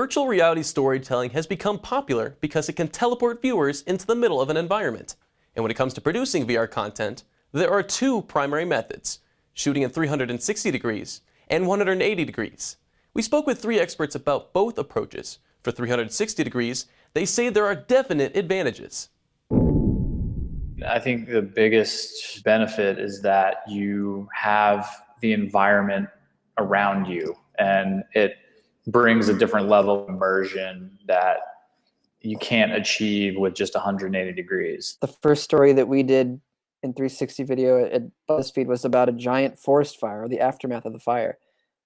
Virtual reality storytelling has become popular because it can teleport viewers into the middle of an environment. And when it comes to producing VR content, there are two primary methods: shooting at 360 degrees and 180 degrees. We spoke with three experts about both approaches. For 360 degrees, they say there are definite advantages. I think the biggest benefit is that you have the environment around you, and it brings a different level of immersion that you can't achieve with just 180 degrees. The first story that we did in 360 video at BuzzFeed was about a giant forest fire, or the aftermath of the fire.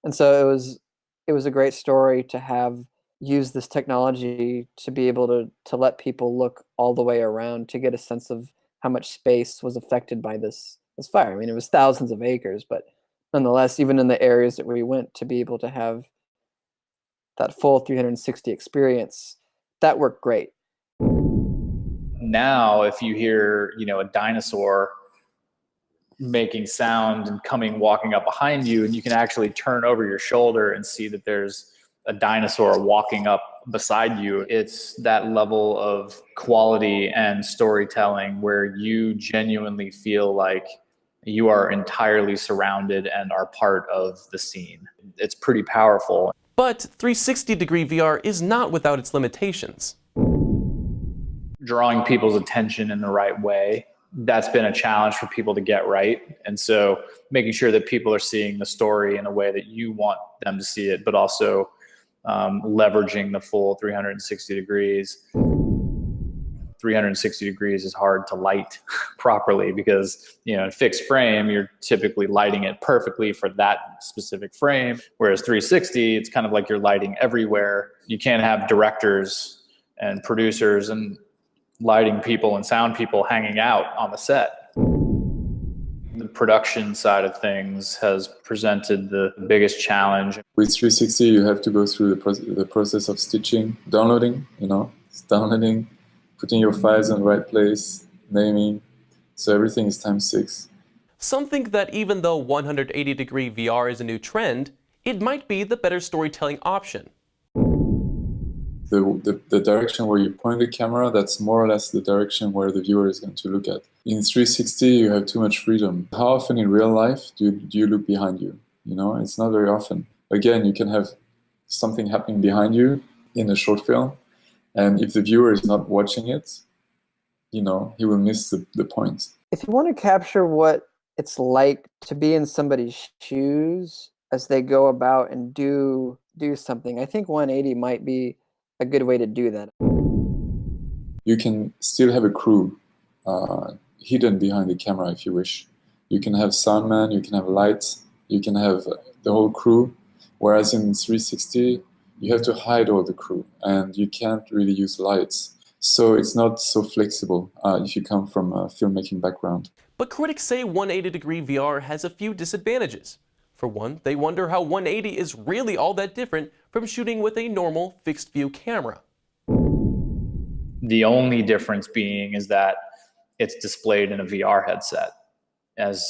And so it was a great story to have used this technology to be able to let people look all the way around to get a sense of how much space was affected by this fire. I mean, it was thousands of acres, but nonetheless, even in the areas that we went, to be able to have that full 360 experience, that worked great. Now, if you hear, a dinosaur making sound and walking up behind you, and you can actually turn over your shoulder and see that there's a dinosaur walking up beside you, it's that level of quality and storytelling where you genuinely feel like you are entirely surrounded and are part of the scene. It's pretty powerful. But 360-degree VR is not without its limitations. Drawing people's attention in the right way, that's been a challenge for people to get right. And so making sure that people are seeing the story in a way that you want them to see it, but also leveraging the full 360 degrees. 360 degrees is hard to light properly because, in fixed frame, you're typically lighting it perfectly for that specific frame. Whereas 360, it's kind of like you're lighting everywhere. You can't have directors and producers and lighting people and sound people hanging out on the set. The production side of things has presented the biggest challenge. With 360, you have to go through the process of stitching, downloading, downloading, putting your files in the right place, naming, so everything is times 6. Some think that even though 180-degree VR is a new trend, it might be the better storytelling option. The direction where you point the camera, that's more or less the direction where the viewer is going to look at. In 360, you have too much freedom. How often in real life do you look behind you? It's not very often. Again, you can have something happening behind you in a short film, and if the viewer is not watching it, he will miss the point. If you want to capture what it's like to be in somebody's shoes as they go about and do something, I think 180 might be a good way to do that. You can still have a crew hidden behind the camera if you wish. You can have soundman, you can have lights, you can have the whole crew, whereas in 360, you have to hide all the crew and you can't really use lights. So it's not so flexible if you come from a filmmaking background. But critics say 180-degree VR has a few disadvantages. For one, they wonder how 180 is really all that different from shooting with a normal fixed-view camera. The only difference being is that it's displayed in a VR headset as,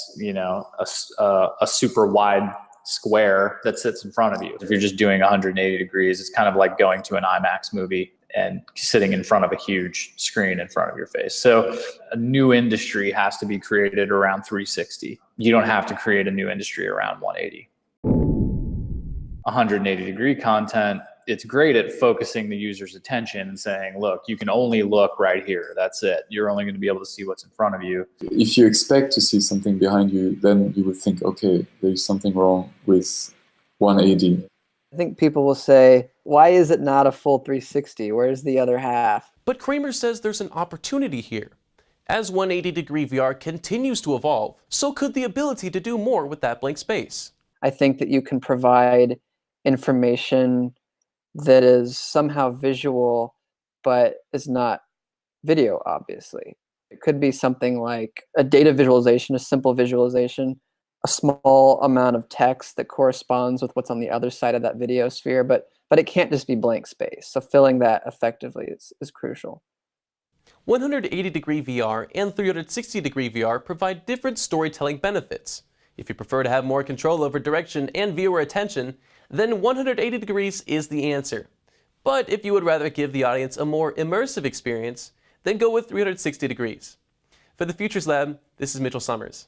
a super wide square that sits in front of you. If you're just doing 180 degrees, it's kind of like going to an IMAX movie and sitting in front of a huge screen in front of your face. So a new industry has to be created around 360. You don't have to create a new industry around 180. 180-degree content, it's great at focusing the user's attention and saying, look, you can only look right here. That's it. You're only going to be able to see what's in front of you. If you expect to see something behind you, then you would think, okay, there's something wrong with 180. I think people will say, why is it not a full 360? Where's the other half? But Kramer says there's an opportunity here. As 180-degree VR continues to evolve, so could the ability to do more with that blank space. I think that you can provide information that is somehow visual, but is not video, obviously. It could be something like a data visualization, a simple visualization, a small amount of text that corresponds with what's on the other side of that video sphere, but it can't just be blank space. So filling that effectively is crucial. 180-degree VR and 360-degree VR provide different storytelling benefits. If you prefer to have more control over direction and viewer attention, then 180 degrees is the answer. But if you would rather give the audience a more immersive experience, then go with 360 degrees. For the Futures Lab, this is Mitchell Summers.